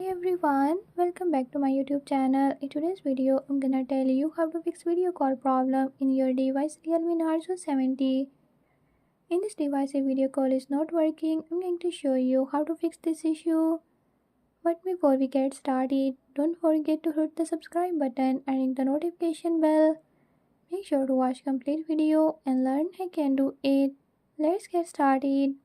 Hey everyone, welcome back to my YouTube channel. In today's video, I'm gonna tell you how to fix video call problem in your device Realme Narzo 70. In this device, a video call is not working. I'm going to show you how to fix this issue. But before we get started, don't forget to hit the subscribe button and ring the notification bell. Make sure to watch complete video and learn how can do it. Let's get started.